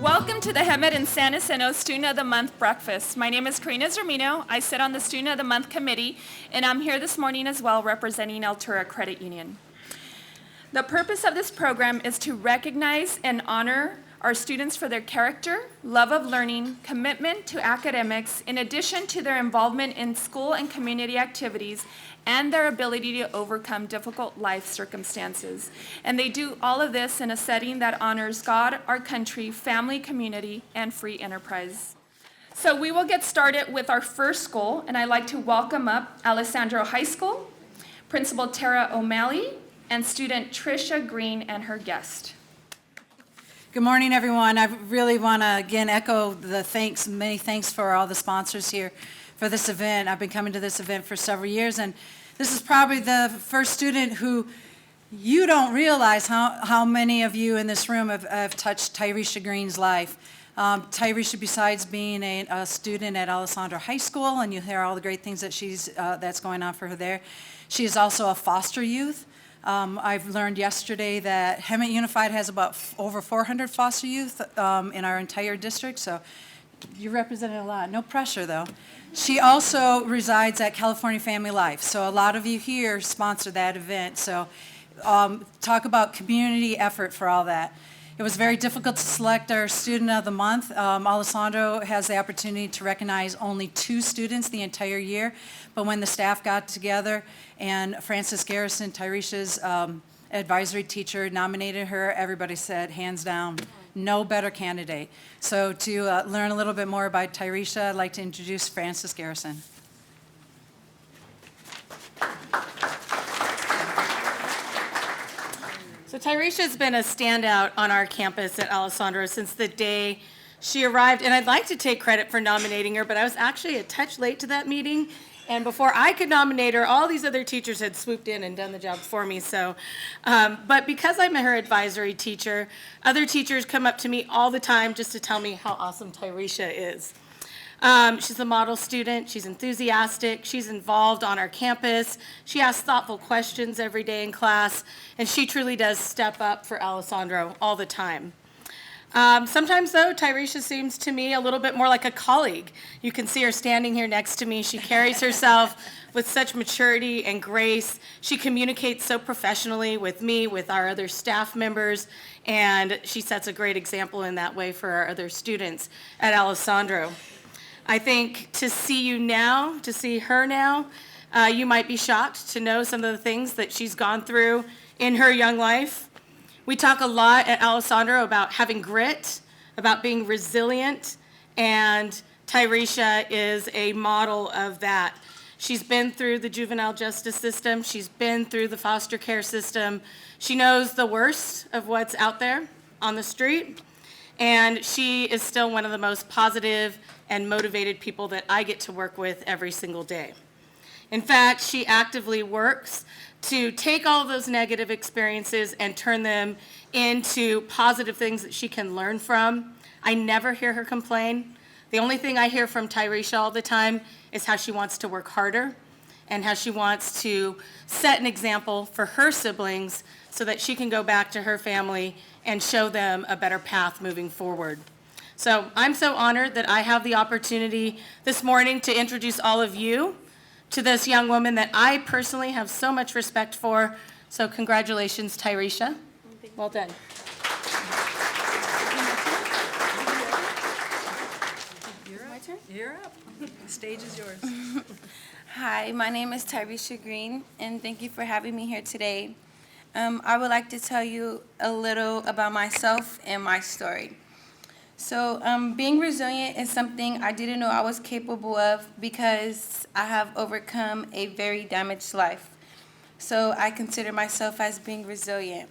Welcome to the Hemet and San Jacinto Student of the Month breakfast. My name is Karina Zermino. I sit on the Student of the Month committee, and I'm here this morning as well representing Altura Credit Union. The purpose of this program is to recognize and honor our students for their character, love of learning, commitment to academics, in addition to their involvement in school and community activities, and their ability to overcome difficult life circumstances. And they do all of this in a setting that honors God, our country, family, community, and free enterprise. So we will get started with our first school, and I'd like to welcome up Alessandro High School, Principal Tara O'Malley, and student Trisha Green and her guest. Good morning, everyone. I really want to again echo the thanks, many thanks for all the sponsors here for this event. I've been coming to this event for several years, and this is probably the first student who you don't realize how many of you in this room have touched Tyresha Green's life. Tyresha, besides being a student at Alessandro High School, and you hear all the great things that that's going on for her there, she is also a foster youth. I've learned yesterday that Hemet Unified has about over 400 foster youth in our entire district, so you represented a lot. No pressure, though. She also resides at California Family Life, so a lot of you here sponsor that event. So talk about community effort for all that. It was very difficult to select our Student of the Month. Alessandro has the opportunity to recognize only 2 students the entire year, but when the staff got together and Frances Garrison, Tyresha's advisory teacher, nominated her, everybody said, hands down, no better candidate. So to learn a little bit more about Tyresha, I'd like to introduce Frances Garrison. So Tyresha's been a standout on our campus at Alessandro since the day she arrived, and I'd like to take credit for nominating her, but I was actually a touch late to that meeting, and before I could nominate her, all these other teachers had swooped in and done the job for me. So, but because I'm her advisory teacher, other teachers come up to me all the time just to tell me how awesome Tyresha is. She's a model student, she's enthusiastic, she's involved on our campus, she asks thoughtful questions every day in class, and she truly does step up for Alessandro all the time. Sometimes, though, Tyresha seems to me a little bit more like a colleague. You can see her standing here next to me. She carries herself with such maturity and grace. She communicates so professionally with me, with our other staff members, and she sets a great example in that way for our other students at Alessandro. I think to see her now, you might be shocked to know some of the things that she's gone through in her young life. We talk a lot at Alessandro about having grit, about being resilient, and Tyresha is a model of that. She's been through the juvenile justice system. She's been through the foster care system. She knows the worst of what's out there on the street, and she is still one of the most positive and motivated people that I get to work with every single day. In fact, she actively works to take all of those negative experiences and turn them into positive things that she can learn from. I never hear her complain. The only thing I hear from Tyresha all the time is how she wants to work harder and how she wants to set an example for her siblings so that she can go back to her family and show them a better path moving forward. So I'm so honored that I have the opportunity this morning to introduce all of you to this young woman that I personally have so much respect for. So congratulations, Tyresha. Well done. My turn? You're up. The stage is yours. Hi, my name is Tyresha Green, and thank you for having me here today. I would like to tell you a little about myself and my story. So being resilient is something I didn't know I was capable of because I have overcome a very damaged life. So I consider myself as being resilient.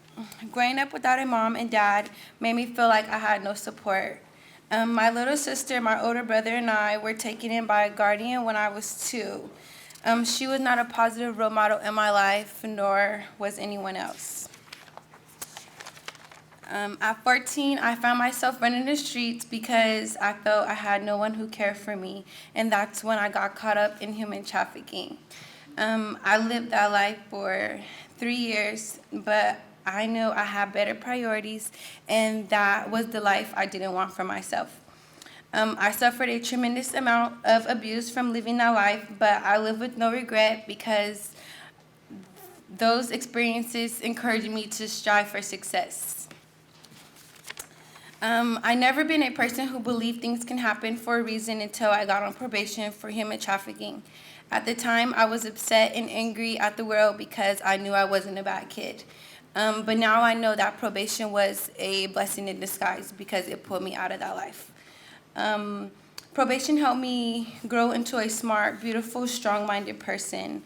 Growing up without a mom and dad made me feel like I had no support. My little sister, my older brother, and I were taken in by a guardian when I was 2. She was not a positive role model in my life, nor was anyone else. At 14, I found myself running the streets because I felt I had no one who cared for me, and that's when I got caught up in human trafficking. I lived that life for 3 years, but I knew I had better priorities, and that was the life I didn't want for myself. I suffered a tremendous amount of abuse from living that life, but I live with no regret because those experiences encouraged me to strive for success. I never been a person who believed things can happen for a reason until I got on probation for human trafficking. At the time, I was upset and angry at the world because I knew I wasn't a bad kid. But now I know that probation was a blessing in disguise because it pulled me out of that life. Probation helped me grow into a smart, beautiful, strong-minded person.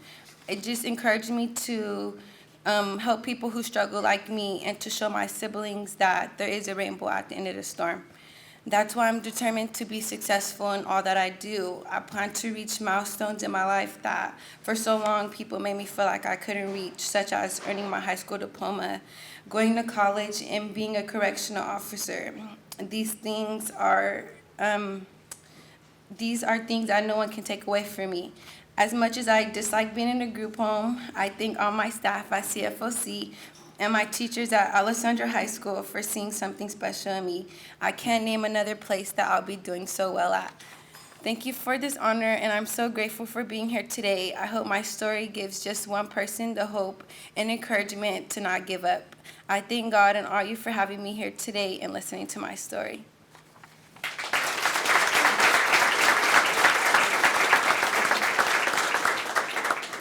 It just encouraged me to help people who struggle like me and to show my siblings that there is a rainbow at the end of the storm. That's why I'm determined to be successful in all that I do. I plan to reach milestones in my life that for so long people made me feel like I couldn't reach, such as earning my high school diploma, going to college, and being a correctional officer. These things are things that no one can take away from me. As much as I dislike being in a group home, I thank all my staff at CFOC and my teachers at Alessandra High School for seeing something special in me. I can't name another place that I'll be doing so well at. Thank you for this honor, and I'm so grateful for being here today. I hope my story gives just one person the hope and encouragement to not give up. I thank God and all you for having me here today and listening to my story.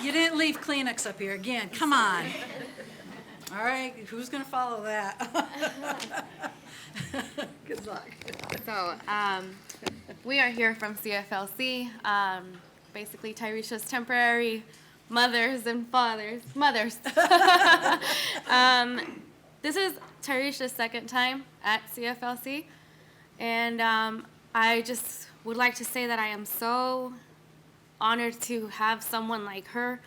You didn't leave Kleenex up here again. Come on. All right, who's going to follow that? Good luck. So, we are here from CFLC, basically Tyresha's temporary mothers and fathers. Mothers. This is Tyresha's second time at CFLC, and I just would like to say that I am so honored to have someone like her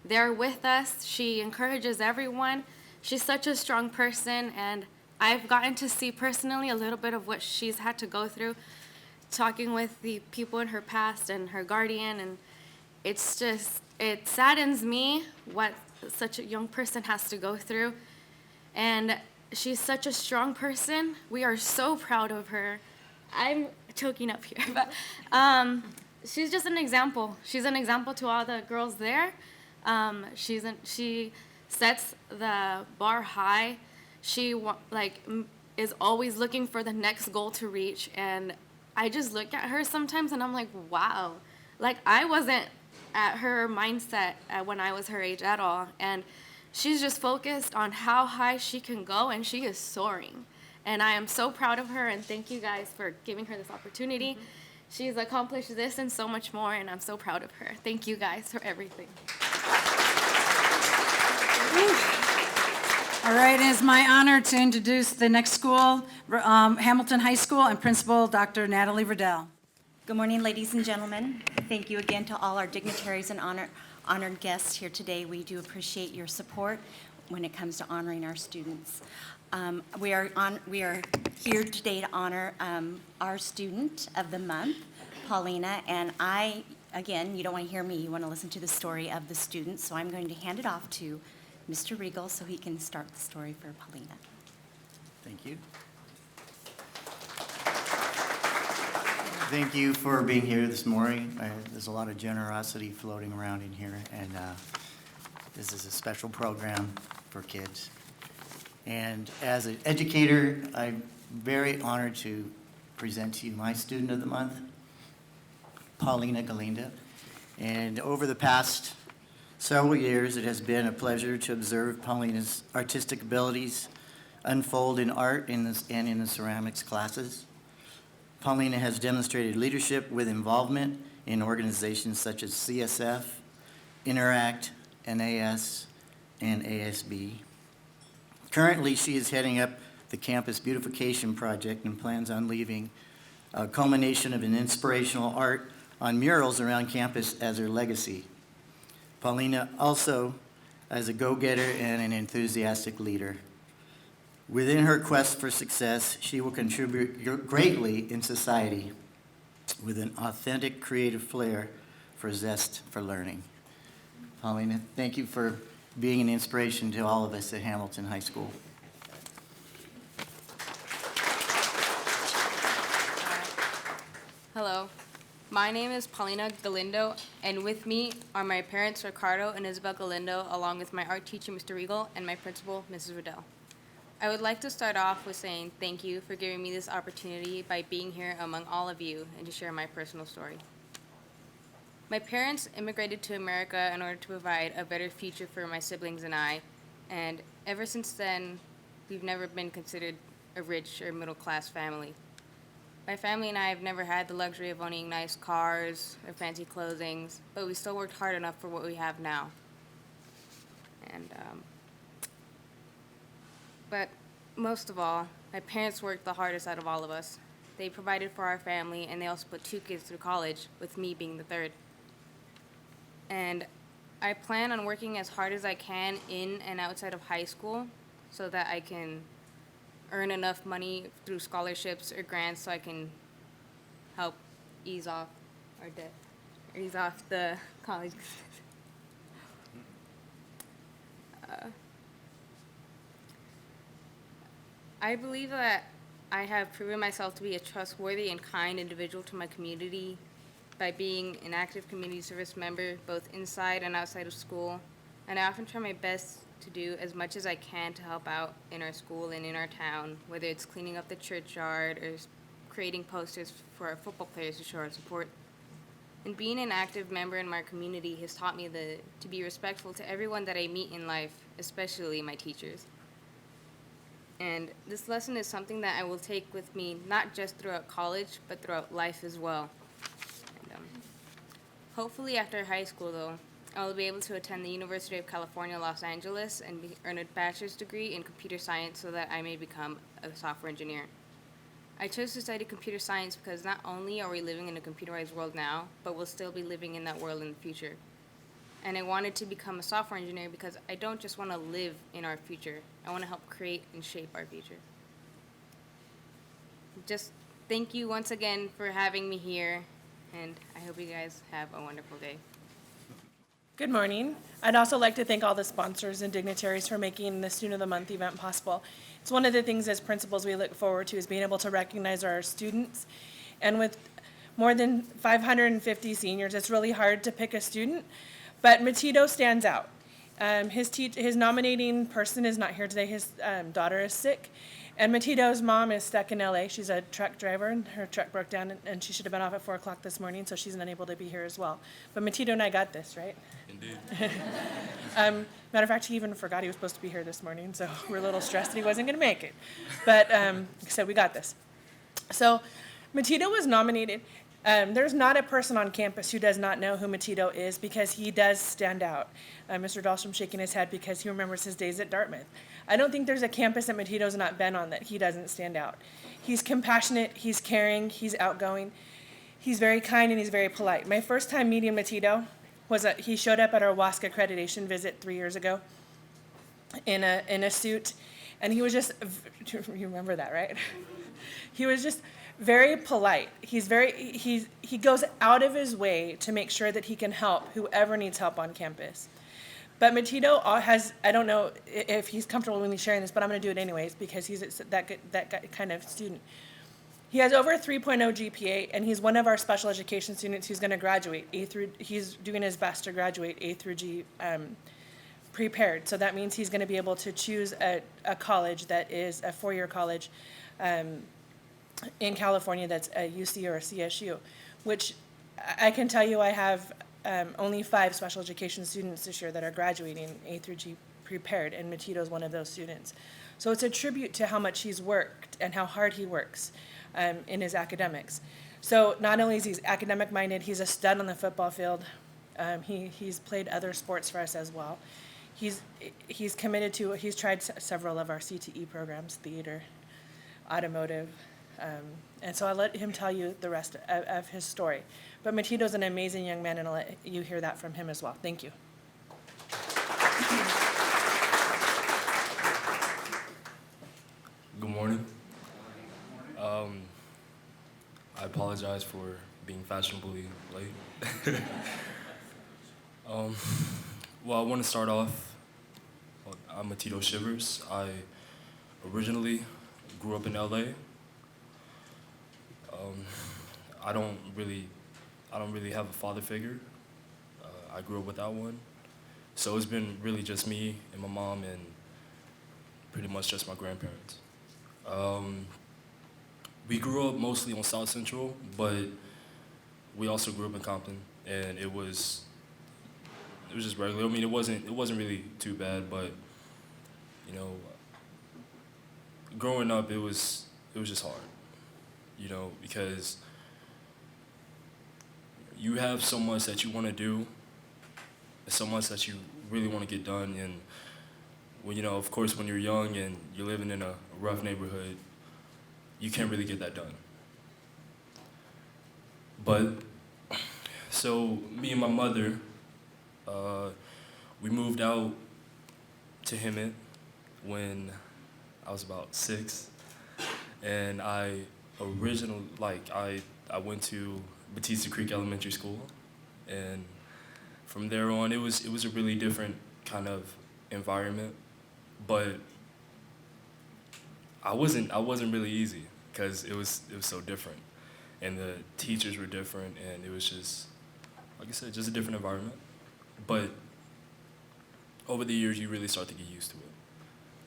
there with us. She encourages everyone. She's such a strong person, and I've gotten to see personally a little bit of what she's had to go through, talking with the people in her past and her guardian, and it's just, it saddens me what such a young person has to go through. And she's such a strong person. We are so proud of her. I'm choking up here, but she's just an example. She's an example to all the girls there. She sets the bar high. She is always looking for the next goal to reach, and I just look at her sometimes and I'm like, wow. Like, I wasn't at her mindset when I was her age at all, and she's just focused on how high she can go, and she is soaring. And I am so proud of her, and thank you guys for giving her this opportunity. Mm-hmm. She's accomplished this and so much more, and I'm so proud of her. Thank you guys for everything. All right, it is my honor to introduce the next school, Hamilton High School, and Principal Dr. Natalie Riddell. Good morning, ladies and gentlemen. Thank you again to all our dignitaries and honored guests here today. We do appreciate your support when it comes to honoring our students. We are here today to honor our student of the month, Paulina, and again, you don't want to hear me, you want to listen to the story of the student, so I'm going to hand it off to Mr. Regal so he can start the story for Paulina. Thank you. Thank you for being here this morning. There's a lot of generosity floating around in here, and this is a special program for kids. And as an educator, I'm very honored to present to you my student of the month, Paulina Galinda. And over the past several years, it has been a pleasure to observe Paulina's artistic abilities unfold in art and in the ceramics classes. Paulina has demonstrated leadership with involvement in organizations such as CSF, Interact, NAS, and ASB. Currently, she is heading up the Campus Beautification Project and plans on leaving a culmination of an inspirational art on murals around campus as her legacy. Paulina also is a go-getter and an enthusiastic leader. Within her quest for success, she will contribute greatly in society with an authentic creative flair for zest for learning. Paulina, thank you for being an inspiration to all of us at Hamilton High School. Hello, my name is Paulina Galindo, and with me are my parents, Ricardo and Isabel Galindo, along with my art teacher, Mr. Regal, and my principal, Mrs. Riddell. I would like to start off with saying thank you for giving me this opportunity by being here among all of you and to share my personal story. My parents immigrated to America in order to provide a better future for my siblings and I, and ever since then, we've never been considered a rich or middle-class family. My family and I have never had the luxury of owning nice cars or fancy clothing, but we still worked hard enough for what we have now. But most of all, my parents worked the hardest out of all of us. They provided for our family, and they also put 2 kids through college, with me being the third. And I plan on working as hard as I can in and outside of high school so that I can earn enough money through scholarships or grants so I can help ease off our debt, or ease off the college. I believe that I have proven myself to be a trustworthy and kind individual to my community by being an active community service member both inside and outside of school, and I often try my best to do as much as I can to help out in our school and in our town, whether it's cleaning up the churchyard or creating posters for our football players to show our support. And being an active member in my community has taught me to be respectful to everyone that I meet in life, especially my teachers. And this lesson is something that I will take with me not just throughout college, but throughout life as well. And, hopefully after high school, though, I will be able to attend the University of California, Los Angeles, and earn a bachelor's degree in computer science so that I may become a software engineer. I chose to study computer science because not only are we living in a computerized world now, but we'll still be living in that world in the future. And I wanted to become a software engineer because I don't just want to live in our future. I want to help create and shape our future. Just thank you once again for having me here, and I hope you guys have a wonderful day. Good morning. I'd also like to thank all the sponsors and dignitaries for making the Student of the Month event possible. It's one of the things as principals we look forward to is being able to recognize our students. And with more than 550 seniors, it's really hard to pick a student, but Matito stands out. His nominating person is not here today. His daughter is sick. And Matito's mom is stuck in LA. She's a truck driver, and her truck broke down, and she should have been off at 4 o'clock this morning, so she's unable to be here as well. But Matito and I got this, right? Indeed. Matter of fact, he even forgot he was supposed to be here this morning, so we're a little stressed that he wasn't going to make it. But like I said, we got this. So Matito was nominated. There's not a person on campus who does not know who Matito is because he does stand out. Mr. Dahlstrom shaking his head because he remembers his days at Dartmouth. I don't think there's a campus that Matito's not been on that he doesn't stand out. He's compassionate, he's caring, he's outgoing, he's very kind, and he's very polite. My first time meeting Matito was he showed up at our WASC accreditation visit 3 years ago in a suit, and he was just, you remember that, right? He was just very polite. He goes out of his way to make sure that he can help whoever needs help on campus. But Matito has, I don't know if he's comfortable with me sharing this, but I'm going to do it anyways because he's that kind of student. He has over a 3.0 GPA, and he's one of our special education students who's going to graduate he's doing his best to graduate A through G prepared. So that means he's going to be able to choose a college that is a 4-year college in California that's a UC or a CSU, which I can tell you I have only 5 special education students this year that are graduating A through G prepared, and Matito is one of those students. So it's a tribute to how much he's worked and how hard he works in his academics. So not only is he academic minded, he's a stud on the football field. He's played other sports for us as well. He's committed to, he's tried several of our CTE programs, theater, automotive, and so I'll let him tell you the rest of his story. But Matito's an amazing young man, and I'll let you hear that from him as well. Thank you. Good morning. I apologize for being fashionably late. Well, I want to start off I'm Matito Shivers. I originally grew up in LA. I don't really have a father figure. I grew up without one. So it's been really just me and my mom and pretty much just my grandparents. We grew up mostly on South Central, but we also grew up in Compton, and it was just regular. I mean, it wasn't really too bad, but you know, growing up, it was just hard, you know, because you have so much that you want to do, so much that you really want to get done, and when, you know, of course, when you're young and you're living in a rough neighborhood, you can't really get that done. But so me and my mother, we moved out to Hemet when I was about 6, and I went to Batista Creek Elementary School, and from there on, it was a really different kind of environment, but I wasn't really easy because it was so different, and the teachers were different, and it was just, like I said, just a different environment. But over the years, you really start to get used to it.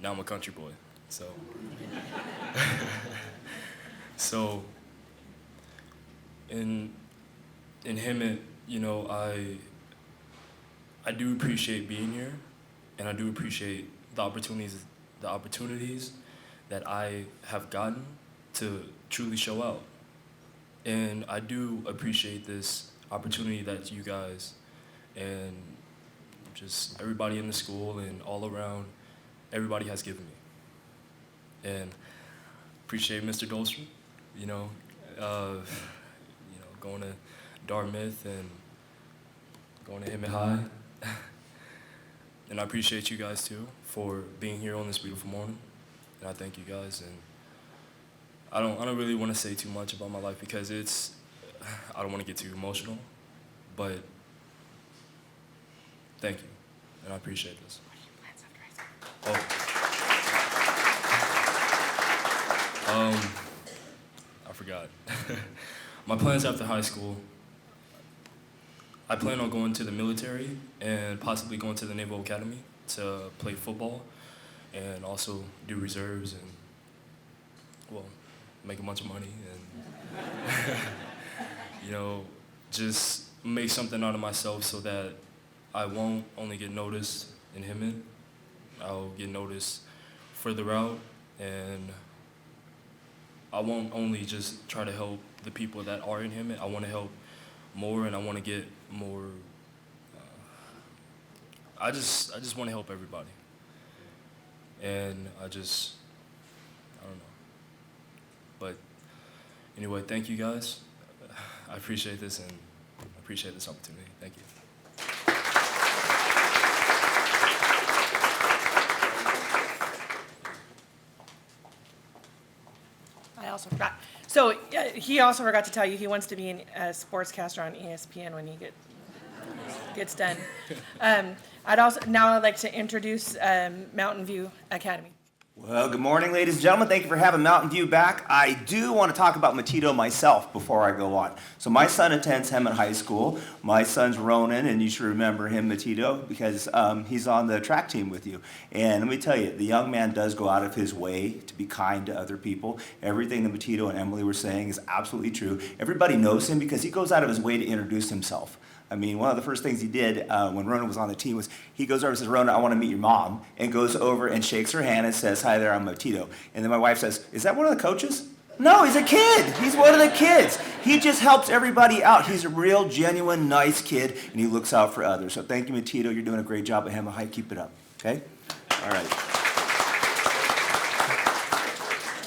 Now I'm a country boy, so so in Hemet, you know, I do appreciate being here, and I do appreciate the opportunities that I have gotten to truly show out. And I do appreciate this opportunity that you guys and just everybody in the school and all around, everybody has given me. And appreciate Mr. Dolstrom, you know, going to Dartmouth and going to Hemet High. And I appreciate you guys too for being here on this beautiful morning. And I thank you guys. And I don't really want to say too much about my life because I don't want to get too emotional, but thank you, and I appreciate this. I forgot. My plans after high school, I plan on going to the military and possibly going to the Naval Academy to play football and also do reserves and, well, make a bunch of money and, you know, just make something out of myself so that I won't only get noticed in Hemet, I'll get noticed further out, and I won't only just try to help the people that are in Hemet, I want to help more, and I want to get more, I just want to help everybody. And I don't know. But anyway, thank you guys. I appreciate this, and I appreciate this opportunity. Thank you. I also forgot. So he also forgot to tell you he wants to be a sportscaster on ESPN when he gets done. I'd like to introduce Mountain View Academy. Well, good morning, ladies and gentlemen. Thank you for having Mountain View back. I do want to talk about Matito myself before I go on. So my son attends Hemet High School. My son's Ronan, and you should remember him, Matito, because he's on the track team with you. And let me tell you, the young man does go out of his way to be kind to other people. Everything that Matito and Emily were saying is absolutely true. Everybody knows him because he goes out of his way to introduce himself. I mean, one of the first things he did when Rona was on the team was he goes over and says, Rona, I want to meet your mom, and goes over and shakes her hand and says, hi there, I'm Matito. And then my wife says, is that one of the coaches? No, he's a kid. He's one of the kids. He just helps everybody out. He's a real, genuine, nice kid, and he looks out for others. So thank you, Matito. You're doing a great job at Hemet High. Keep it up, okay? All right.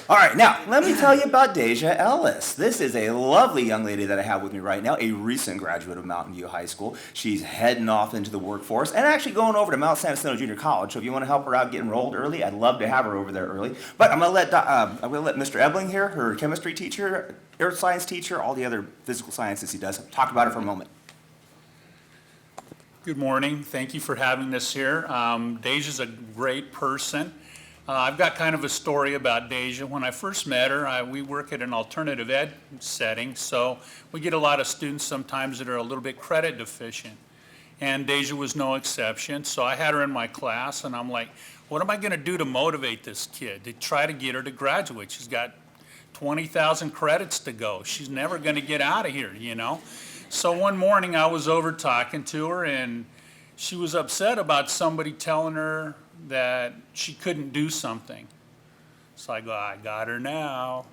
All right, now, let me tell you about Deja Ellis. This is a lovely young lady that I have with me right now, a recent graduate of Mountain View High School. She's heading off into the workforce and actually going over to Mount San Jacinto Junior College. So if you want to help her out get enrolled early, I'd love to have her over there early. But I'm going to let Mr. Ebling here, her chemistry teacher, earth science teacher, all the other physical sciences he does, talk about it for a moment. Good morning. Thank you for having us here. Deja's a great person. I've got kind of a story about Deja. When I first met her, we work at an alternative ed setting, so we get a lot of students sometimes that are a little bit credit deficient. And Deja was no exception, so I had her in my class, and I'm like, what am I going to do to motivate this kid to try to get her to graduate? She's got 20,000 credits to go. She's never going to get out of here, you know? So one morning I was over talking to her, and she was upset about somebody telling her that she couldn't do something. So I go, I got her now.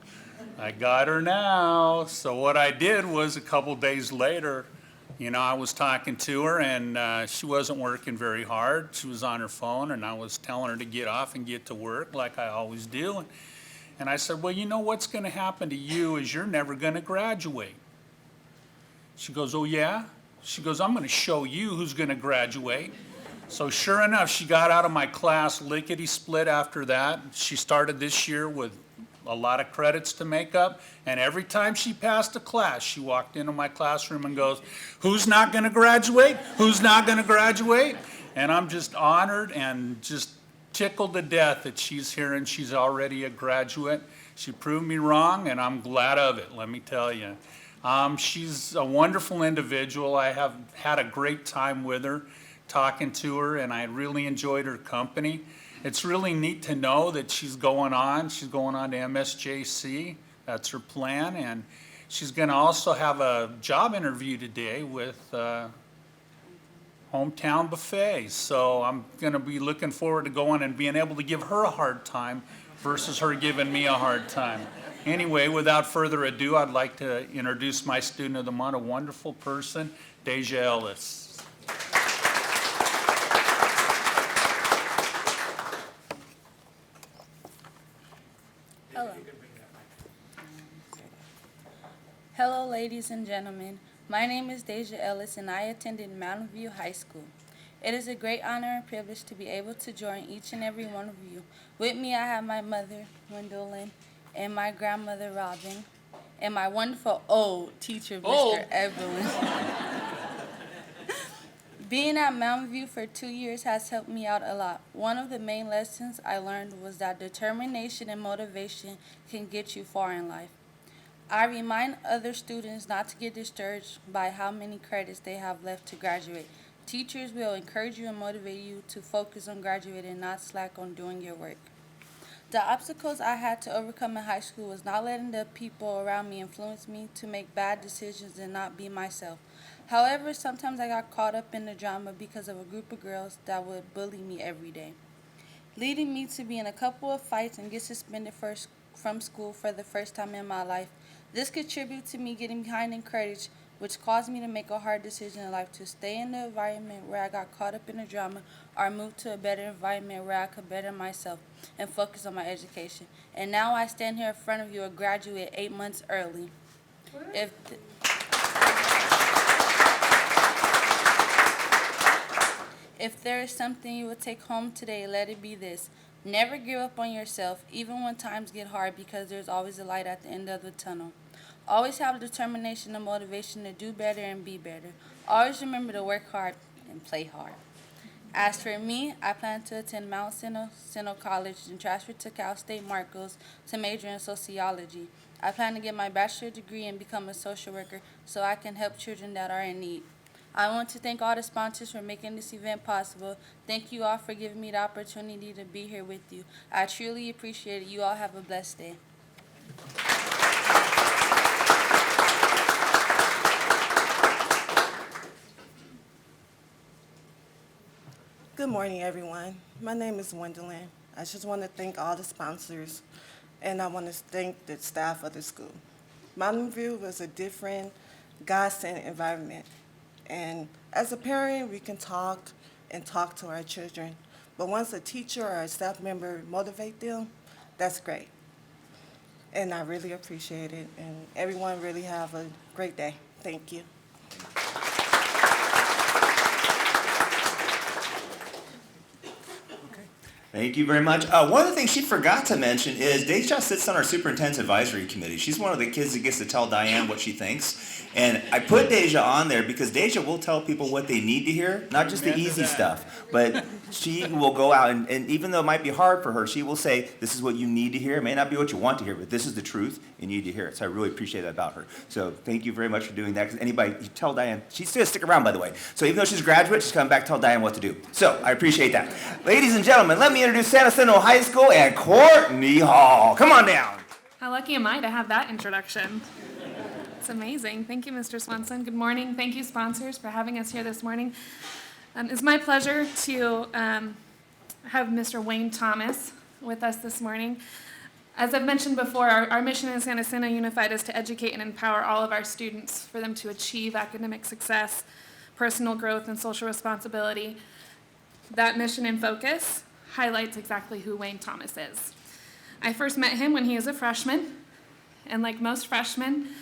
I got her now. So what I did was a couple days later, you know, I was talking to her, and she wasn't working very hard. She was on her phone, and I was telling her to get off and get to work like I always do. And I said, well, you know what's going to happen to you is you're never going to graduate. She goes, oh, yeah? She goes, I'm going to show you who's going to graduate. So sure enough, she got out of my class lickety-split after that. She started this year with a lot of credits to make up. And every time she passed a class, she walked into my classroom and goes, who's not going to graduate? Who's not going to graduate? And I'm just honored and just tickled to death that she's here and she's already a graduate. She proved me wrong, and I'm glad of it, let me tell you. She's a wonderful individual. I have had a great time with her, talking to her, and I really enjoyed her company. It's really neat to know that she's going on. She's going on to MSJC. That's her plan, and she's going to also have a job interview today with Hometown Buffet. So I'm going to be looking forward to going and being able to give her a hard time versus her giving me a hard time. Anyway, without further ado, I'd like to introduce my student of the month, a wonderful person, Deja Ellis. Hello. Hello, ladies and gentlemen. My name is Deja Ellis, and I attended Mountain View High School. It is a great honor and privilege to be able to join each and every one of you. With me, I have my mother, Gwendolyn, and my grandmother, Robin, and my wonderful old teacher, Mr. Evelyn. Being at Mountain View for 2 years has helped me out a lot. One of the main lessons I learned was that determination and motivation can get you far in life. I remind other students not to get discouraged by how many credits they have left to graduate. Teachers will encourage you and motivate you to focus on graduating and not slack on doing your work. The obstacles I had to overcome in high school was not letting the people around me influence me to make bad decisions and not be myself. However, sometimes I got caught up in the drama because of a group of girls that would bully me every day, leading me to be in a couple of fights and get suspended from school for the first time in my life. This contributed to me getting behind in credit, which caused me to make a hard decision in life to stay in the environment where I got caught up in the drama or move to a better environment where I could better myself and focus on my education. And now I stand here in front of you, a graduate 8 months early. If there is something you will take home today, let it be this. Never give up on yourself, even when times get hard, because there's always a light at the end of the tunnel. Always have determination and motivation to do better and be better. Always remember to work hard and play hard. As for me, I plan to attend Mount Sinai College and transfer to Cal State Marcos to major in sociology. I plan to get my bachelor's degree and become a social worker so I can help children that are in need. I want to thank all the sponsors for making this event possible. Thank you all for giving me the opportunity to be here with you. I truly appreciate it. You all have a blessed day. Good morning, everyone. My name is Gwendolyn. I just want to thank all the sponsors, and I want to thank the staff of the school. Mountain View was a different, God-sent environment. And as a parent, we can talk to our children. But once a teacher or a staff member motivate them, that's great. And I really appreciate it. And everyone really have a great day. Thank you. Thank you very much. One of the things she forgot to mention is Deja sits on our superintendent's advisory committee. She's one of the kids that gets to tell Diane what she thinks. And I put Deja on there because Deja will tell people what they need to hear, not just the easy stuff, but she will go out and even though it might be hard for her, she will say, this is what you need to hear. It may not be what you want to hear, but this is the truth. You need to hear it. So I really appreciate that about her. So thank you very much for doing that. 'Cause anybody, you tell Diane, she's going to stick around, by the way. So even though she's a graduate, she's coming back to tell Diane what to do. So I appreciate that. Ladies and gentlemen, let me introduce San Jacinto High School and Courtney Hall. Come on down. How lucky am I to have that introduction? It's amazing. Thank you, Mr. Swanson. Good morning. Thank you, sponsors, for having us here this morning. It's my pleasure to have Mr. Wayne Thomas with us this morning. As I've mentioned before, our mission in San Jacinto Unified is to educate and empower all of our students for them to achieve academic success, personal growth, and social responsibility. That mission and focus highlights exactly who Wayne Thomas is. I first met him when he was a freshman, and like most freshmen,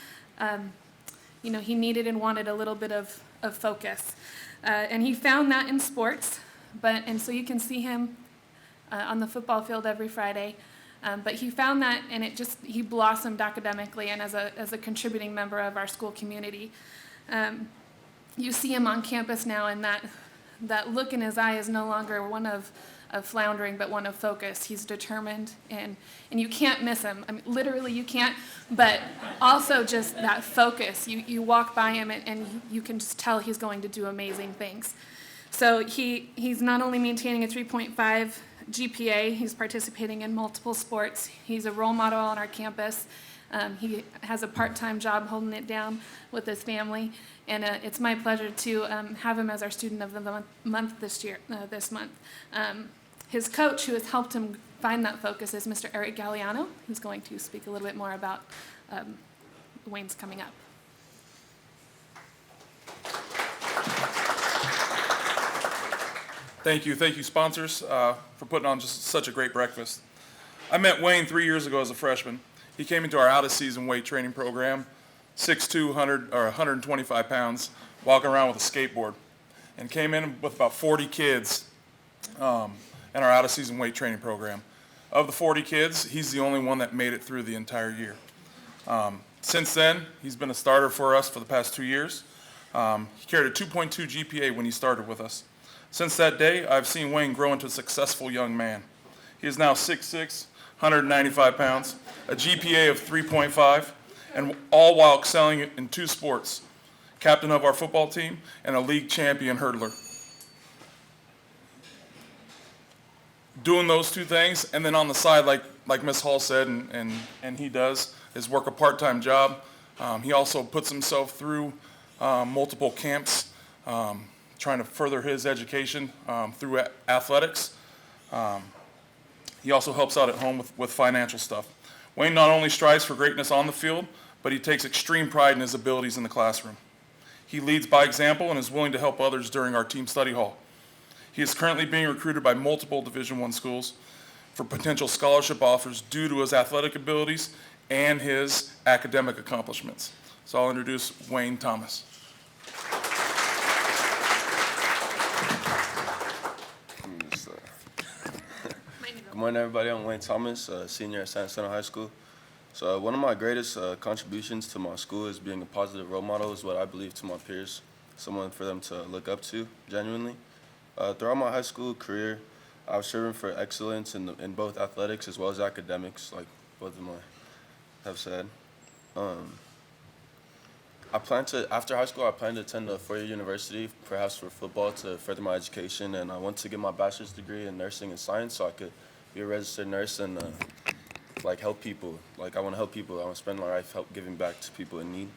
he needed and wanted a little bit of focus. And he found that in sports, and so you can see him on the football field every Friday. But he found that, and he blossomed academically and as a contributing member of our school community. You see him on campus now, and that look in his eye is no longer one of floundering, but one of focus. He's determined, and you can't miss him. I mean, literally you can't, but also just that focus. You walk by him, and you can just tell he's going to do amazing things. So he's not only maintaining a 3.5 GPA, he's participating in multiple sports. He's a role model on our campus. He has a part-time job holding it down with his family, and it's my pleasure to have him as our student of the month this month. His coach, who has helped him find that focus, is Mr. Eric Galliano, who's going to speak a little bit more about Wayne's coming up. Thank you, sponsors, for putting on just such a great breakfast. I met Wayne 3 years ago as a freshman. He came into our out-of-season weight training program, 6'2", 125 pounds, walking around with a skateboard, and came in with about 40 kids in our out-of-season weight training program. Of the 40 kids, he's the only one that made it through the entire year. Since then, he's been a starter for us for the past 2 years. He carried a 2.2 GPA when he started with us. Since that day, I've seen Wayne grow into a successful young man. He is now 6'6", 195 pounds, a GPA of 3.5, and all while excelling in 2 sports, captain of our football team and a league champion hurdler. Doing those 2 things, and then on the side, like Ms. Hall said, and he does, is work a part-time job. He also puts himself through multiple camps, trying to further his education through athletics. He also helps out at home with financial stuff. Wayne not only strives for greatness on the field, but he takes extreme pride in his abilities in the classroom. He leads by example and is willing to help others during our team study hall. He is currently being recruited by multiple Division I schools for potential scholarship offers due to his athletic abilities and his academic accomplishments. So I'll introduce Wayne Thomas. Good morning, everybody. I'm Wayne Thomas, senior at San Jacinto High School. So one of my greatest contributions to my school is being a positive role model is what I believe to my peers, someone for them to look up to genuinely. Throughout my high school career, I was striving for excellence in both athletics as well as academics, like both of them have said. After high school, I plan to attend a four-year university, perhaps for football, to further my education, and I want to get my bachelor's degree in nursing and science so I could be a registered nurse and help people. I want to help people. I want to spend my life giving back to people in need.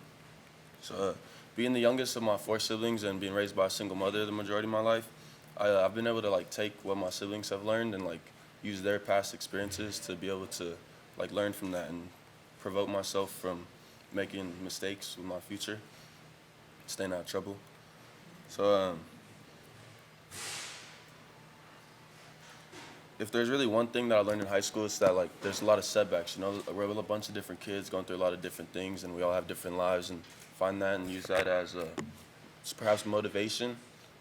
So being the youngest of my 4 siblings and being raised by a single mother the majority of my life, I've been able to take what my siblings have learned and use their past experiences to be able to learn from that and provoke myself from making mistakes with my future, staying out of trouble. So if there's really one thing that I learned in high school, it's that there's a lot of setbacks. We're a bunch of different kids going through a lot of different things, and we all have different lives, and find that and use that as perhaps motivation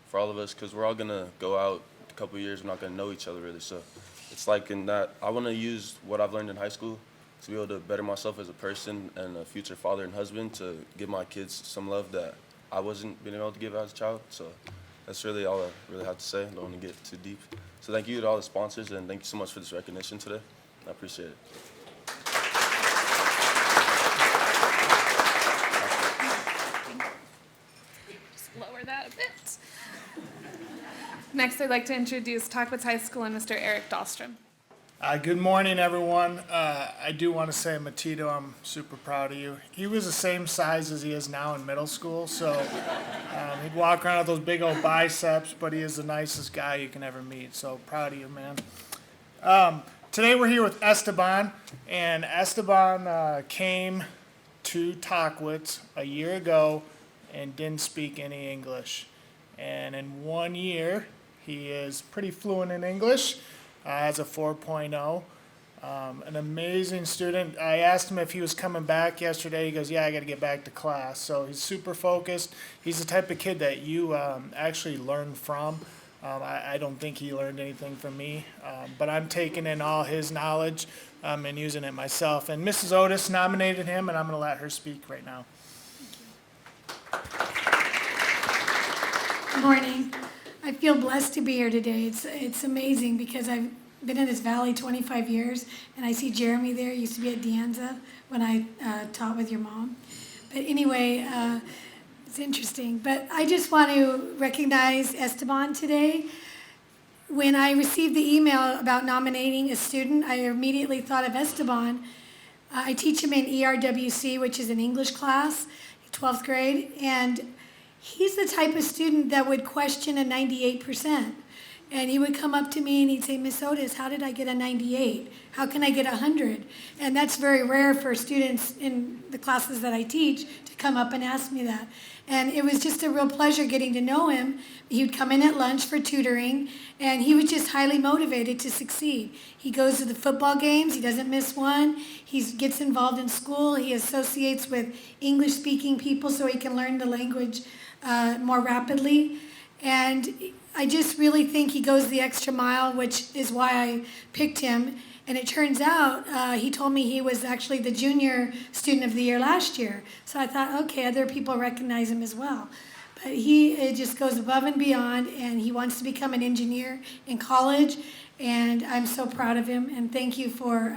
for all of us, because we're all gonna go out a couple of years, we're not gonna know each other really. So it's in that I want to use what I've learned in high school to be able to better myself as a person and a future father and husband, to give my kids some love that I wasn't being able to give as a child. So that's really all I really have to say. I don't want to get too deep. So thank you to all the sponsors, and thank you so much for this recognition today. I appreciate it. Just lower that a bit. Next, I'd like to introduce Tackwitz High School and Mr. Eric Dahlstrom. Good morning, everyone. I do want to say, Matito, I'm super proud of you. He was the same size as he is now in middle school, so he'd walk around with those big old biceps, but he is the nicest guy you can ever meet, so proud of you, man. Today we're here with Esteban, and Esteban came to Tackwitz a year ago and didn't speak any English. And in 1 year, he is pretty fluent in English. Has a 4.0. An amazing student. I asked him if he was coming back yesterday. He goes, yeah, I got to get back to class. So he's super focused. He's the type of kid that you actually learn from. I don't think he learned anything from me, but I'm taking in all his knowledge and using it myself. And Mrs. Otis nominated him, and I'm going to let her speak right now. Good morning. I feel blessed to be here today. It's amazing because I've been in this valley 25 years, and I see Jeremy there. He used to be at Dianza when I taught with your mom. But anyway, it's interesting. But I just want to recognize Esteban today. When I received the email about nominating a student, I immediately thought of Esteban. I teach him in ERWC, which is an English class, 12th grade, and he's the type of student that would question a 98%. And he would come up to me and he'd say, Miss Otis, how did I get a 98? How can I get 100? And that's very rare for students in the classes that I teach to come up and ask me that. And it was just a real pleasure getting to know him. He would come in at lunch for tutoring, and he was just highly motivated to succeed. He goes to the football games. He doesn't miss one. He gets involved in school. He associates with English-speaking people so he can learn the language more rapidly. And I just really think he goes the extra mile, which is why I picked him. And it turns out he told me he was actually the junior student of the year last year. So I thought, okay, other people recognize him as well. But he just goes above and beyond, and he wants to become an engineer in college. And I'm so proud of him. And thank you for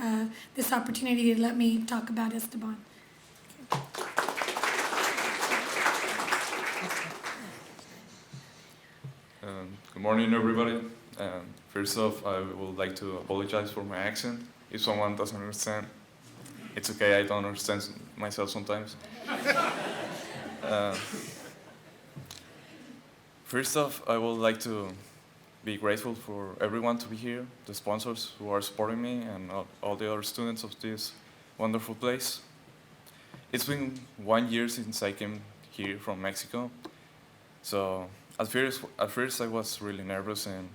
this opportunity to let me talk about Esteban. Good morning, everybody. First off, I would like to apologize for my accent. If someone doesn't understand, it's okay, I don't understand myself sometimes. First off, I would like to be grateful for everyone to be here, the sponsors who are supporting me, and all the other students of this wonderful place. It's been 1 year since I came here from Mexico, so at first I was really nervous, and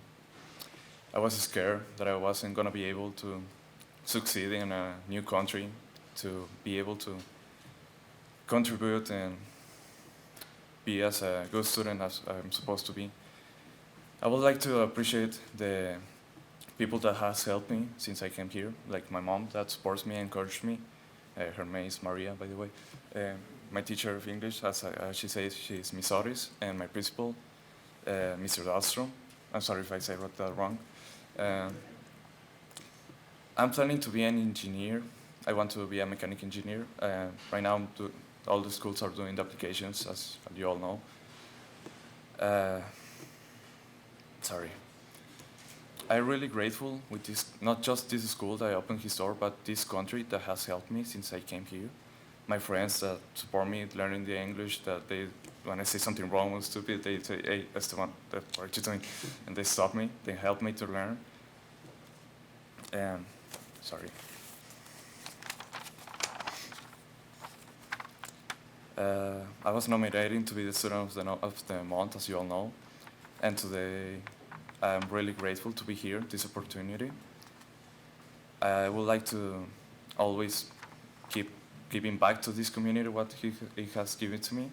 I was scared that I wasn't going to be able to succeed in a new country, to be able to contribute and be as a good student as I'm supposed to be. I would like to appreciate the people that has helped me since I came here, like my mom that supports me and encouraged me. Her name is Maria, by the way. My teacher of English, as she says, she's Miss Otis, and my principal, Mr. Dahlstrom. I'm sorry if I say that wrong. I'm planning to be an engineer. I want to be a mechanic engineer. Right now, all the schools are doing the applications, as you all know. Sorry. I'm really grateful with this, not just this school that opened his door, but this country that has helped me since I came here. My friends that support me learning the English, that they, when I say something wrong or stupid, they say, hey, Esteban, what are you doing? And they stop me, they help me to learn. Sorry. I was nominated to be the student of the month, as you all know. And today, I'm really grateful to be here, this opportunity. I would like to always keep giving back to this community what he has given to me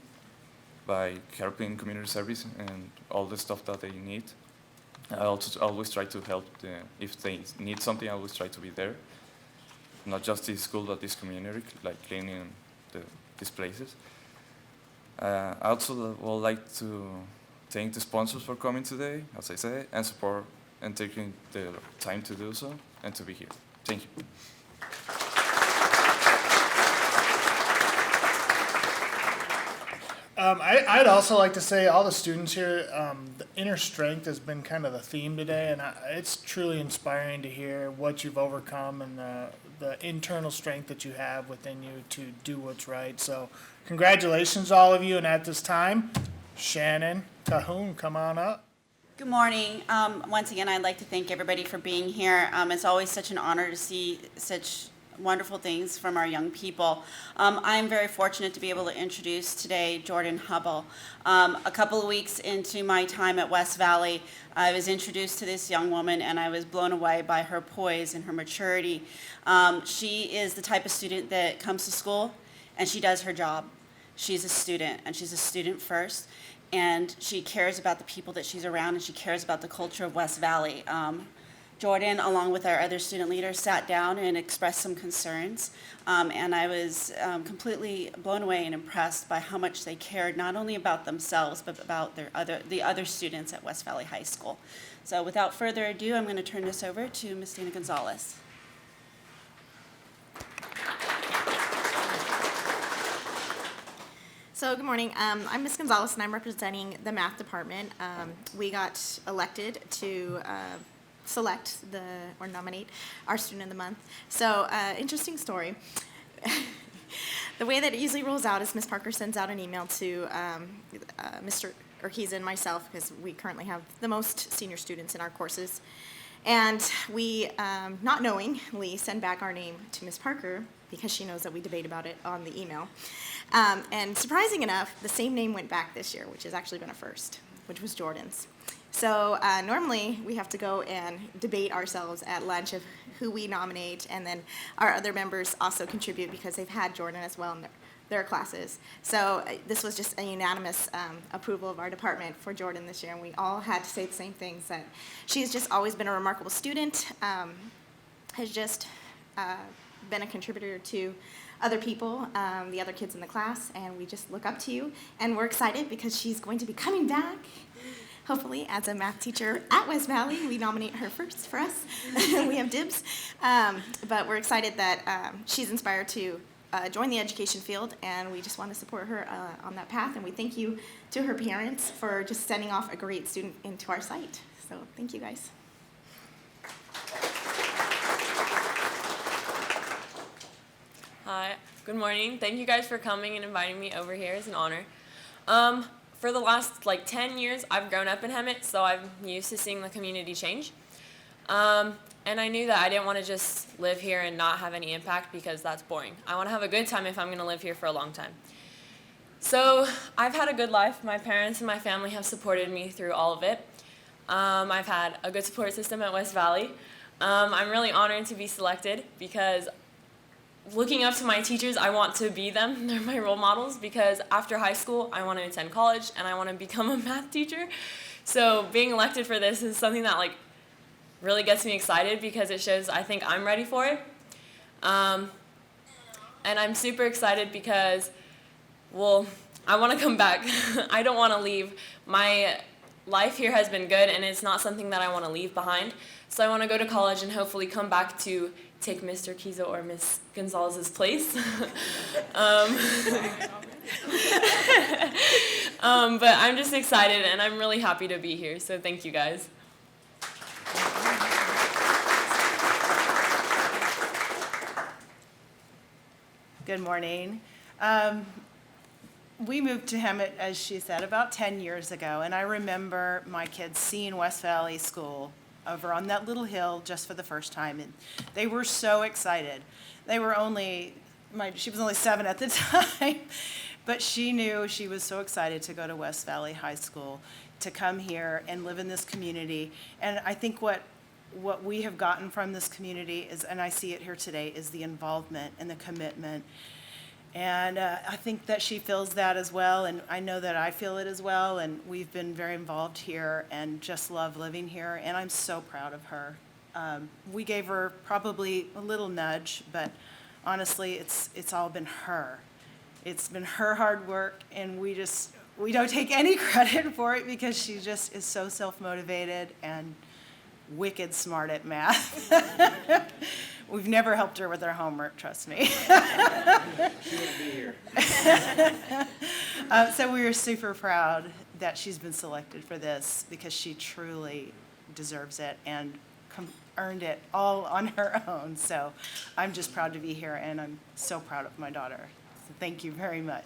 by helping community service and all the stuff that they need. I also always try to help if they need something, I always try to be there. not just this school, but this community, like cleaning these places. I also would like to thank the sponsors for coming today, as I said, and support and taking the time to do so and to be here. Thank you. I'd also like to say all the students here, the inner strength has been kind of the theme today, and it's truly inspiring to hear what you've overcome and the internal strength that you have within you to do what's right. So congratulations, all of you, and at this time, Shannon Cahoon, come on up. Good morning. Once again, I'd like to thank everybody for being here. It's always such an honor to see such wonderful things from our young people. I'm very fortunate to be able to introduce today Jordan Hubble. A couple of weeks into my time at West Valley, I was introduced to this young woman and I was blown away by her poise and her maturity. She is the type of student that comes to school and she does her job. She's a student and she's a student first, and she cares about the people that she's around and she cares about the culture of West Valley. Jordan, along with our other student leaders, sat down and expressed some concerns, and I was completely blown away and impressed by how much they cared, not only about themselves, but about the other students at West Valley High School. So without further ado, I'm going to turn this over to Ms. Dana Gonzalez. So good morning. I'm Ms. Gonzalez, and I'm representing the math department. We got elected to select or nominate our student of the month. So interesting story. The way that it usually rolls out is Ms. Parker sends out an email to Mr. Urquiza and myself, because we currently have the most senior students in our courses. And we, not knowingly, send back our name to Ms. Parker because she knows that we debate about it on the email. And surprising enough, the same name went back this year, which has actually been a first, which was Jordan's. So normally we have to go and debate ourselves at lunch of who we nominate, and then our other members also contribute because they've had Jordan as well in their classes. So this was just a unanimous approval of our department for Jordan this year, and we all had to say the same things, that she's just always been a remarkable student, has just been a contributor to other people, the other kids in the class, and we just look up to you, and we're excited because she's going to be coming back, hopefully, as a math teacher at West Valley. We nominate her first for us. We have dibs. But we're excited that she's inspired to join the education field, and we just want to support her on that path. And we thank you to her parents for just sending off a great student into our site. So thank you, guys. Hi, good morning. Thank you guys for coming and inviting me over here. It's an honor. For the last 10 years, I've grown up in Hemet, so I'm used to seeing the community change. And I knew that I didn't want to just live here and not have any impact, because that's boring. I want to have a good time if I'm going to live here for a long time. So I've had a good life. My parents and my family have supported me through all of it. I've had a good support system at West Valley. I'm really honored to be selected because looking up to my teachers, I want to be them. They're my role models, because after high school, I want to attend college and I want to become a math teacher. So being elected for this is something that really gets me excited, because it shows I think I'm ready for it. And I'm super excited because, I want to come back. I don't want to leave. My life here has been good, and it's not something that I want to leave behind. So I want to go to college and hopefully come back to take Mr. Kiza or Miss Gonzalez's place. But I'm just excited, and I'm really happy to be here. So thank you, guys. Good morning. We moved to Hemet, as she said, about 10 years ago, and I remember my kids seeing West Valley School over on that little hill just for the first time, and they were so excited. They were she was only 7 at the time, but she knew she was so excited to go to West Valley High School, to come here and live in this community. And I think what we have gotten from this community is, and I see it here today, is the involvement and the commitment. And I think that she feels that as well, and I know that I feel it as well, and we've been very involved here and just love living here, and I'm so proud of her. We gave her probably a little nudge, but honestly, it's all been her. It's been her hard work, and we don't take any credit for it because she just is so self-motivated and wicked smart at math. We've never helped her with her homework, trust me. She wouldn't be here. So we are super proud that she's been selected for this because she truly deserves it and earned it all on her own. So I'm just proud to be here, and I'm so proud of my daughter. So thank you very much.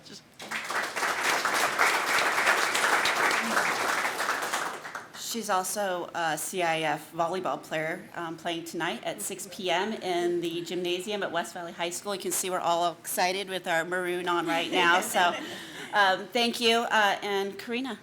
She's also a CIF volleyball player, playing tonight at 6 p.m. in the gymnasium at West Valley High School. You can see we're all excited with our maroon on right now. So thank you. And Karina,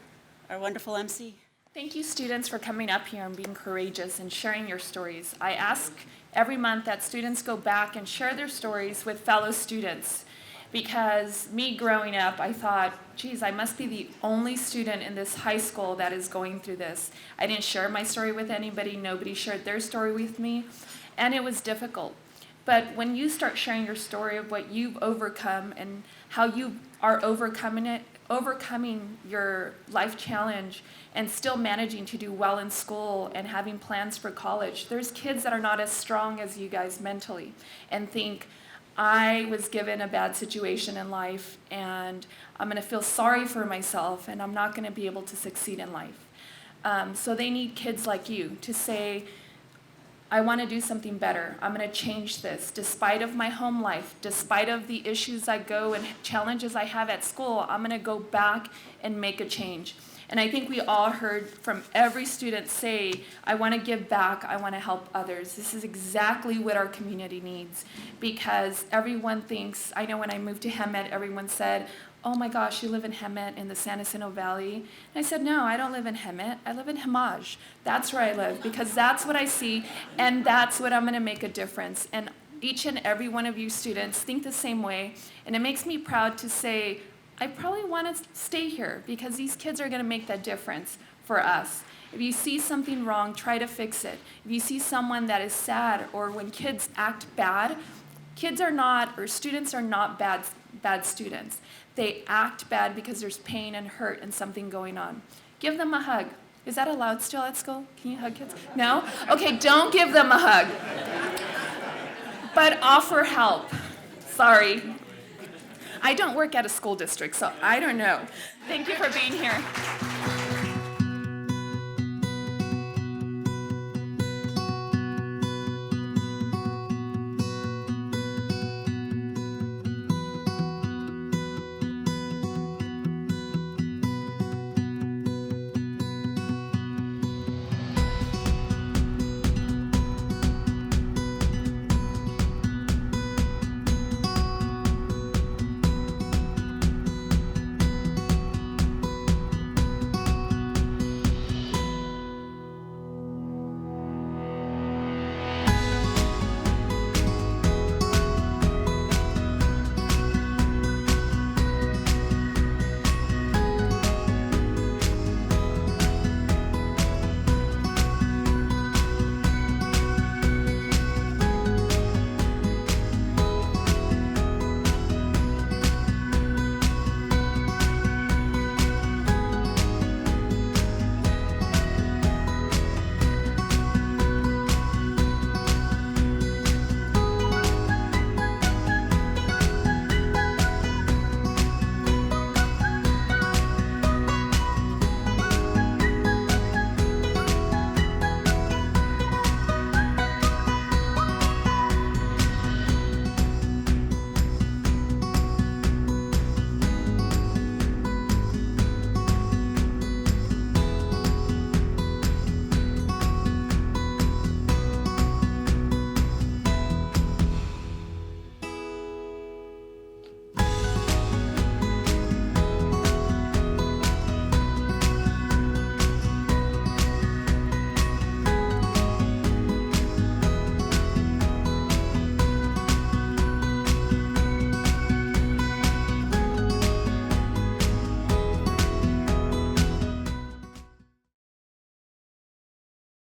our wonderful MC. Thank you, students, for coming up here and being courageous and sharing your stories. I ask every month that students go back and share their stories with fellow students. Because me growing up, I thought, geez, I must be the only student in this high school that is going through this. I didn't share my story with anybody. Nobody shared their story with me. And it was difficult. But when you start sharing your story of what you've overcome and how you are overcoming your life challenge and still managing to do well in school and having plans for college, there's kids that are not as strong as you guys mentally and think, I was given a bad situation in life and I'm going to feel sorry for myself and I'm not going to be able to succeed in life. So they need kids like you to say, I want to do something better. I'm going to change this. Despite of my home life, despite of the issues I go and challenges I have at school, I'm going to go back and make a change. And I think we all heard from every student say, I want to give back, I want to help others. This is exactly what our community needs because everyone thinks, I know when I moved to Hemet, everyone said, oh my gosh, you live in Hemet in the San Jacinto Valley. And I said, no, I don't live in Hemet, I live in Hemaj. That's where I live because that's what I see and that's what I'm going to make a difference. And each and every one of you students think the same way and it makes me proud to say, I probably want to stay here because these kids are going to make that difference for us. If you see something wrong, try to fix it. If you see someone that is sad or when kids act bad, kids are not, or students are not bad students. They act bad because there's pain and hurt and something going on. Give them a hug. Is that allowed still at school? Can you hug kids? No? Okay, don't give them a hug. But offer help. Sorry. I don't work at a school district, so I don't know. Thank you for being here.